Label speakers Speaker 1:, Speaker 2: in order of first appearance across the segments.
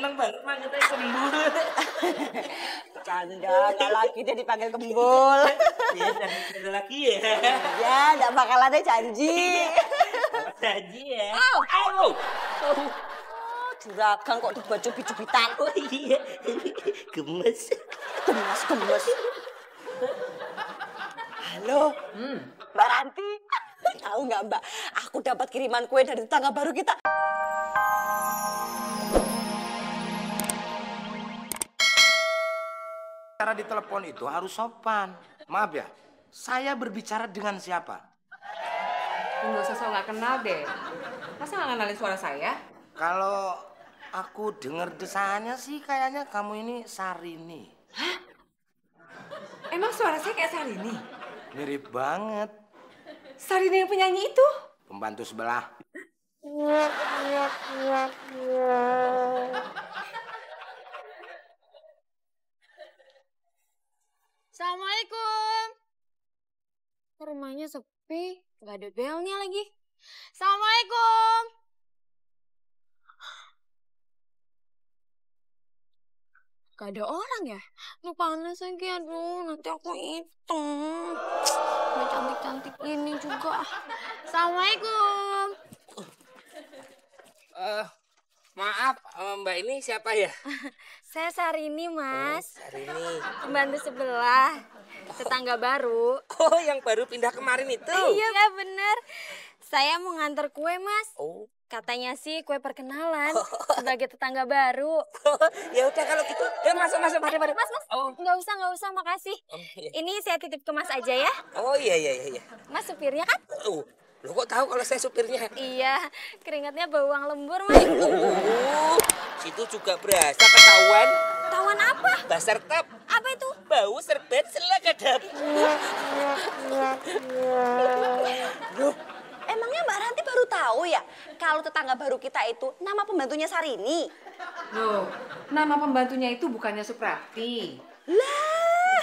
Speaker 1: seneng banget manggilnya Kembul.
Speaker 2: Canda, nggak lagi dia dipanggil Kembul.
Speaker 1: Iya, dan ada lagi ya.
Speaker 2: Ya, nggak bakalan deh janji.
Speaker 1: Janji ya.
Speaker 2: Oh, juragan kok dibuat cubit-cubitan.
Speaker 1: Oh iya, gemes.
Speaker 2: Gemes. Halo, Mbak Ranti. Tahu nggak Mbak, aku dapat kiriman kue dari tetangga baru kita.
Speaker 3: Cara di telepon itu harus sopan. Maaf ya, saya berbicara dengan siapa?
Speaker 4: Nggak usah nggak kenal deh. Masa nggak kenalin suara saya?
Speaker 3: Kalau aku dengar desahannya sih kayaknya kamu ini Sarini.
Speaker 4: Hah? Emang suara saya kayak Sarini?
Speaker 3: Mirip banget.
Speaker 4: Sarini yang penyanyi itu?
Speaker 3: Pembantu sebelah.
Speaker 5: Assalamualaikum. Rumahnya sepi, nggak ada belnya lagi. Assalamualaikum. Gak ada orang ya? Lu panas lagi, aduh nanti aku hitam. Nggak cantik-cantik ini juga. Assalamualaikum.
Speaker 1: Maaf, Mbak ini siapa ya?
Speaker 5: Saya Sarini, Mas.
Speaker 1: Sarini.
Speaker 5: Pembantu sebelah. Tetangga baru.
Speaker 1: Oh, yang baru pindah kemarin itu?
Speaker 5: Iya, bener. Saya mau nganter kue, Mas.
Speaker 1: Oh.
Speaker 5: Katanya sih kue perkenalan sebagai tetangga baru.
Speaker 1: Ya udah kalau gitu, ya masuk mari.
Speaker 5: Mas.
Speaker 1: Oh.
Speaker 5: Nggak usah, makasih.
Speaker 1: Oh, iya.
Speaker 5: Ini saya titip ke Mas aja ya.
Speaker 1: Oh iya.
Speaker 5: Mas supirnya kan?
Speaker 1: Oh, lo kok tahu kalau saya supirnya?
Speaker 5: Iya, keringatnya bawang lembur, Mas.
Speaker 1: Oh, situ juga berasa ketahuan.
Speaker 5: Tawan apa?
Speaker 1: Basar tap.
Speaker 5: Apa itu?
Speaker 1: Bau serbat selakadap.
Speaker 2: Loh, emangnya Mbak Ranti baru tahu ya kalau tetangga baru kita itu nama pembantunya Sarini?
Speaker 4: Loh, nama pembantunya itu bukannya Suprapti.
Speaker 2: Lah,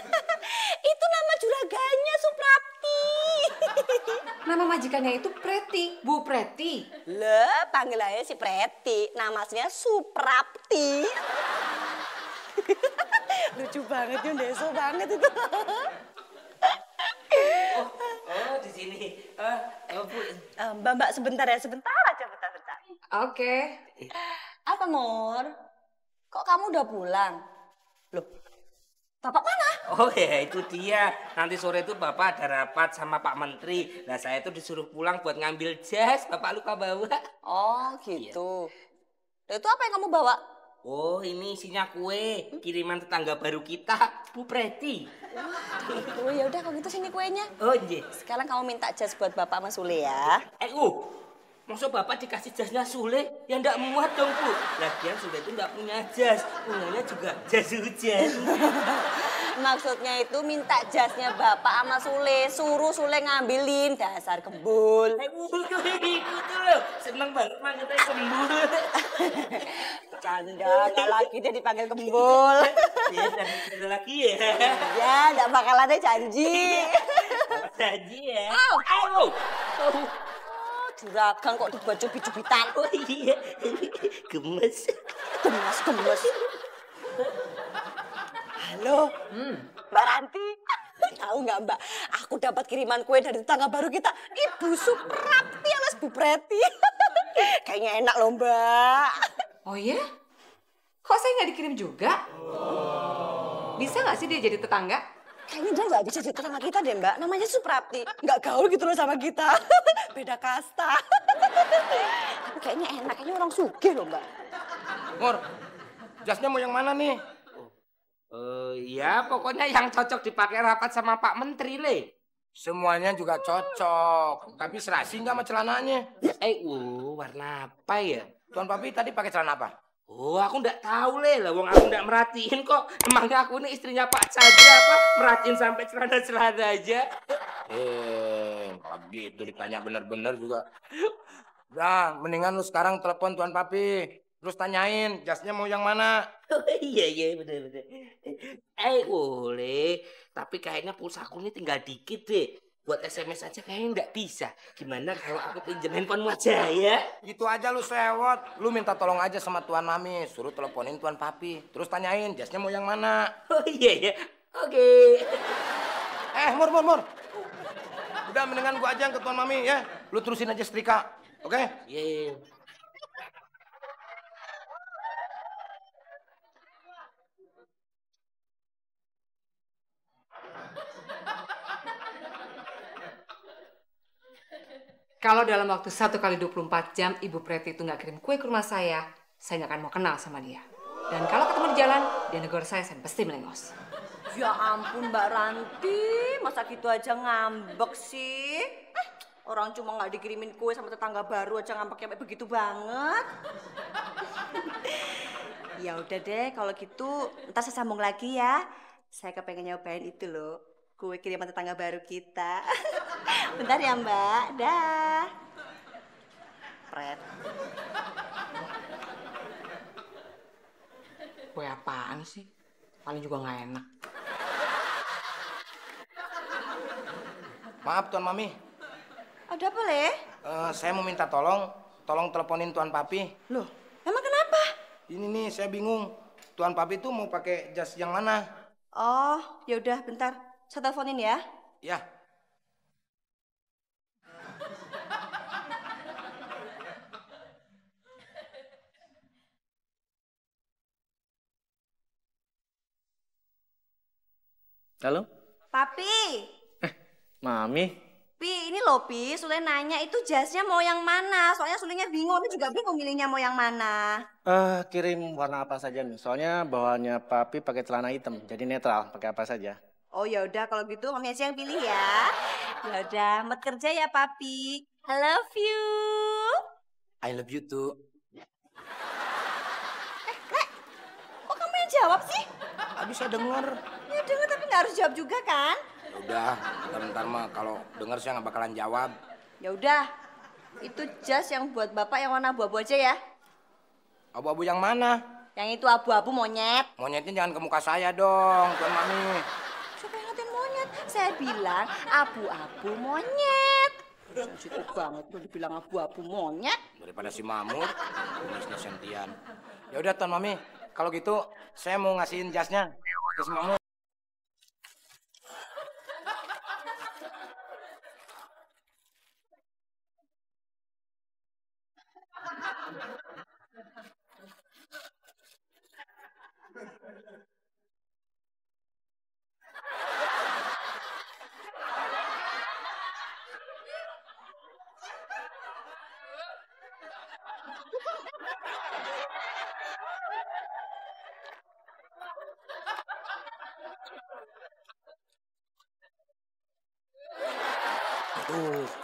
Speaker 2: itu nama juragannya Suprapti.
Speaker 4: Nama majikannya itu Preti, Bu Preti.
Speaker 2: Lah, panggil aja si Preti. Namanya Suprapti. Lucu banget ya, Deso banget itu.
Speaker 1: Oh, di sini. Bu.
Speaker 2: Mbak sebentar ya, sebentar aja, bentar.
Speaker 4: Oke.
Speaker 2: Apa, Mor? Kok kamu udah pulang? Loh, Bapak mana?
Speaker 1: Oh ya, itu dia. Nanti sore itu Bapak ada rapat sama Pak Menteri. Nah, saya itu disuruh pulang buat ngambil jas. Bapak lupa bawa.
Speaker 2: Oh, gitu. Loh, itu apa yang kamu bawa?
Speaker 1: Oh, ini isinya kue. Kiriman tetangga baru kita, Bu Preti.
Speaker 2: Oh, ya udah kalau gitu sini kuenya.
Speaker 1: Oh, iya.
Speaker 2: Sekarang kamu minta jas buat Bapak sama Sule ya.
Speaker 1: Maksud Bapak dikasih jasnya Sule? Ya enggak muat dong, Bu. Lagian Sule itu enggak punya jas. Punyanya juga jas hujan.
Speaker 2: Maksudnya itu minta jasnya Bapak sama Sule. Suruh Sule ngambilin, dasar Kembul.
Speaker 1: Itu loh. Seneng banget manggilnya Kembul.
Speaker 2: Canda, nggak lagi dia dipanggil Kembul.
Speaker 1: Iya, dan ada lagi ya.
Speaker 2: Ya, nggak bakalan deh janji.
Speaker 1: Janji ya.
Speaker 2: Juragan kok dibuat cubit-cubitan.
Speaker 1: Oh iya, gemes.
Speaker 2: Gemes. Halo, Mbak Ranti. Tahu nggak Mbak, aku dapat kiriman kue dari tetangga baru kita, Ibu Suprapti alias Bu Preti. Kayaknya enak loh Mbak.
Speaker 4: Oh ya? Kok saya nggak dikirim juga? Bisa nggak sih dia jadi tetangga?
Speaker 2: Kayaknya dia nggak bisa jadi tetangga kita deh Mbak, namanya Suprapti. Nggak gaul gitu loh sama kita, beda kasta. Tapi kayaknya enak, kayaknya orang sugih loh Mbak.
Speaker 3: Mor, jasnya mau yang mana nih?
Speaker 1: Ya pokoknya yang cocok dipakai rapat sama Pak Menteri, Le.
Speaker 3: Semuanya juga cocok, tapi serasi nggak sama celananya?
Speaker 1: Warna apa ya?
Speaker 3: Tuan Papi tadi pakai celana apa?
Speaker 1: Oh, aku nggak tahu, Le. Lah, wong aku nggak merhatiin kok. Emangnya aku ini istrinya Pak Chandra apa? Merhatiin sampai celana-celana aja.
Speaker 3: Kalau gitu ditanya bener-bener juga. Udah, mendingan lu sekarang telepon Tuan Papi. Terus tanyain, jasnya mau yang mana?
Speaker 1: Oh, iya, bener. Boleh. Tapi kayaknya pulsaku ini tinggal dikit deh. buat SMS aja kayaknya nggak bisa. Gimana kalau aku pinjam handphonemu aja ya?
Speaker 3: Gitu aja lu sewot. Lu minta tolong aja sama Tuan Mami. Suruh teleponin Tuan Papi. Terus tanyain jasnya mau yang mana.
Speaker 1: Oh iya ya. Oke.
Speaker 3: Mur. Udah mendingan gua aja yang ke Tuan Mami ya. Lu terusin aja setrika. Oke?
Speaker 1: Iya.
Speaker 4: Kalau dalam waktu 1 kali 24 jam Ibu Preti itu nggak kirim kue ke rumah saya nggak akan mau kenal sama dia. Dan kalau ketemu di jalan, dia negor saya pasti melengos.
Speaker 2: Ya ampun Mbak Ranti, masa gitu aja ngambek sih? Orang cuma nggak dikirimin kue sama tetangga baru aja ngambeknya kayak begitu banget. Ya udah deh, kalau gitu ntar saya sambung lagi ya. Saya kepengen nyobain itu loh, kue kiriman tetangga baru kita. Bentar ya Mbak, dah. Pret.
Speaker 4: Kue apaan sih? Paling juga nggak enak.
Speaker 3: Maaf Tuan Mami.
Speaker 2: Ada apa, Le?
Speaker 3: Saya mau minta tolong teleponin Tuan Papi.
Speaker 2: Loh, emang kenapa?
Speaker 3: Ini nih saya bingung. Tuan Papi tuh mau pakai jas yang mana?
Speaker 2: Oh, ya udah bentar. Saya teleponin ya.
Speaker 3: Ya.
Speaker 6: Halo?
Speaker 2: Papi.
Speaker 6: Mami?
Speaker 2: Pi, ini loh Pi, Sule nanya itu jasnya mau yang mana? Soalnya Sulenya bingung, Pi juga bingung milihnya mau yang mana.
Speaker 6: Kirim warna apa saja nih. Soalnya bawaannya Papi pakai celana hitam, jadi netral, pakai apa saja.
Speaker 2: Oh ya udah kalau gitu Mami aja yang pilih ya. Ya udah, mat kerja ya Papi. I love you.
Speaker 3: I love you too.
Speaker 2: Kok kamu yang jawab sih?
Speaker 3: Habis saya denger.
Speaker 2: Ya denger tapi nggak harus jawab juga kan?
Speaker 3: Udah, bentar mah kalau denger saya nggak bakalan jawab.
Speaker 2: Ya udah, itu jas yang buat Bapak yang warna abu-abu aja ya.
Speaker 3: Abu-abu yang mana?
Speaker 2: Yang itu abu-abu monyet.
Speaker 3: Monyetnya jangan ke muka saya dong, Tuan Mami.
Speaker 2: Siapa yang ngatain monyet? Saya bilang abu-abu monyet. Sensitif banget tuh dibilang abu-abu monyet.
Speaker 3: Daripada si Mamut, jenisnya sentian. Ya udah Tuan Mami, kalau gitu saya mau ngasihin jasnya ke si Mamut.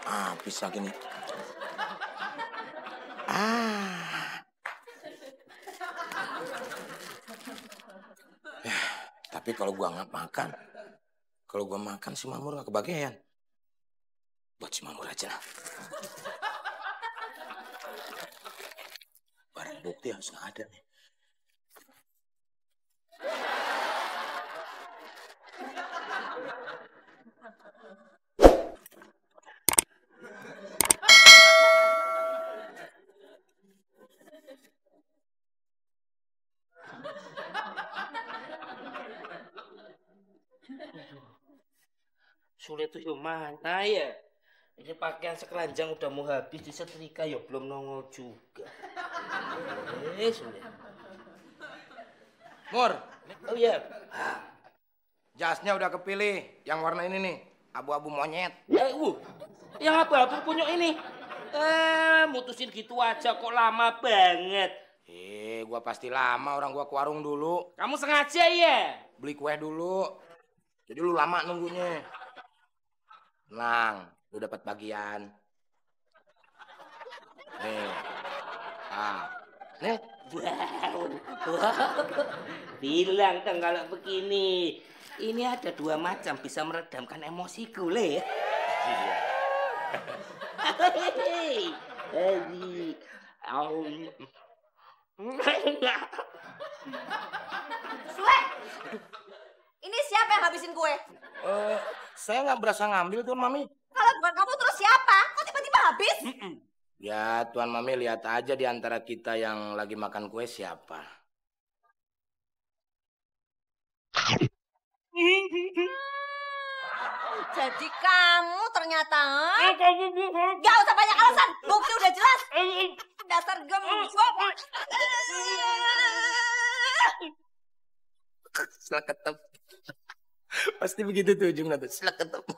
Speaker 3: Habis lagi nih. Tapi kalau gua nggak makan, si Mamur nggak kebagian. Buat si Mamur aja lah. Barang bukti harus nggak ada nih.
Speaker 1: Sulit tuh yang mana ya? Ini pakaian sekeranjang udah mau habis disetrika ya belum nongol juga. Sulit.
Speaker 3: Mur,
Speaker 1: Oh iya.
Speaker 3: jasnya udah kepilih. Yang warna ini nih, abu-abu monyet.
Speaker 1: Yang abu-abu punya ini. Mutusin gitu aja kok lama banget.
Speaker 3: Gua pasti lama, orang gua ke warung dulu.
Speaker 1: Kamu sengaja ya?
Speaker 3: Beli kue dulu. Jadi lu lama nunggunya. Tenang, lu dapat bagian. Nih. Nih.
Speaker 1: Wow. Bilang dong kalau begini. Ini ada 2 macam bisa meredamkan emosiku, Le.
Speaker 3: Iya.
Speaker 2: Sule, Ini siapa yang habisin kue?
Speaker 3: Saya nggak berasa ngambil Tuan Mami.
Speaker 2: Kalau bukan kamu terus siapa? Kok tiba-tiba habis?
Speaker 3: Ya Tuan Mami lihat aja di antara kita yang lagi makan kue siapa.
Speaker 2: Jadi kamu ternyata gak usah banyak alasan. Bukti udah jelas. Dasar gembok.
Speaker 3: Setelah ketemu. Pasti begitu tuh ujungnya tuh. Setelah ketemu.